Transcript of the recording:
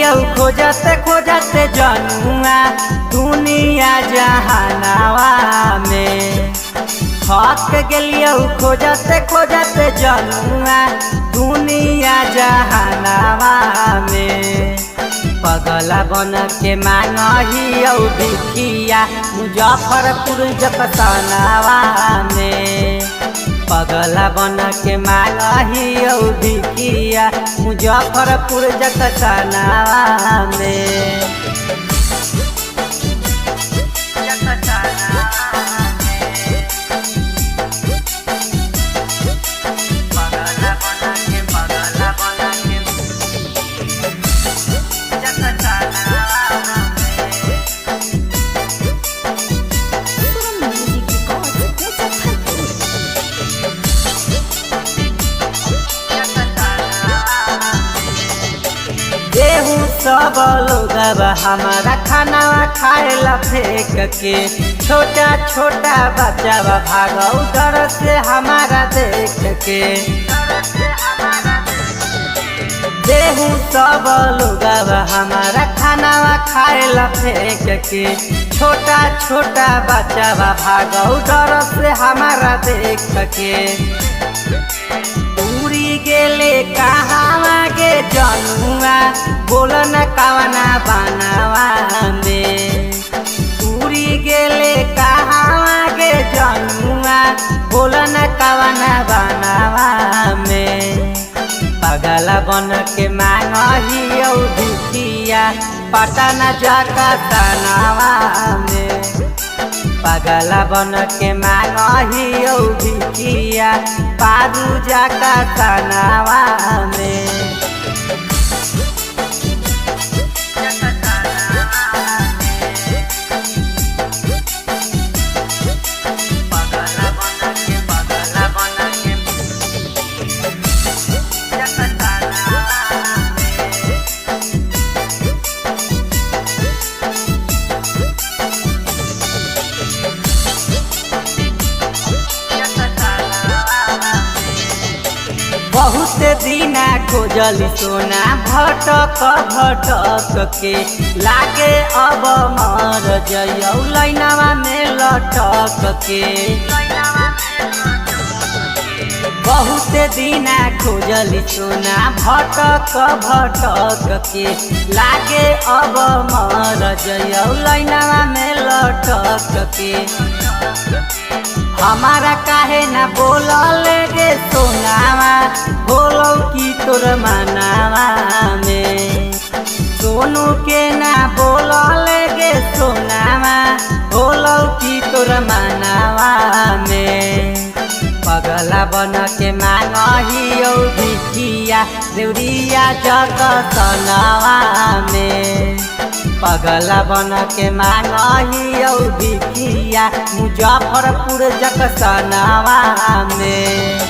गेलियो खोजते खोजते जनुआ दुनिया जहानावा में। थक गेलियो खोजते खोजते जनुआ दुनिया जहानावा में। पगला बन के मांगहियो भिखिया मुजफ्फरपुर जकतनावा में। पगला बन के मांगहियो भिखिया मुजफ्फरपुर जकतनावा में। सब लोग हमारा खाना खाएला फेंक के। छोटा छोटा बच्चा भागो डर से हमारा देख के। देहू सब लोग हमारा खाना खाएला फेंक के। छोटा छोटा बच्चा भागो डर से हमारा देख के। उड़ी गेले कहाँ गे जनुआ बोलन कवना बनावा में। उड़ी गेले कहाँ गे जनुआ बोलन कवना बनावा में। पगला बन के मांगहियो भिखिया पटना जकतनावा में। पगला बन के मांगहियो भिखिया पारू जकतनावा में। बहुत दिना खोजली सोना भटक भटक के। लागे अब मर जइयो लैनवा में लटक के। बहुत दिना खोजली सोना भटक भटक के। लागे अब मर जइयो लैनवा में लटक के। हमारा काहे ना बोलल गे सोनावा बोलो की तोर मनावा में। सोनू के ना बोलल गे सोनावा बोलो की तोर मनावा में। पगला बन के मांगहियो भिखिया देवरिया जकतनावा में। पगला बन के मांगहियो भिखिया मुजफ्फरपुर जकतनावा में।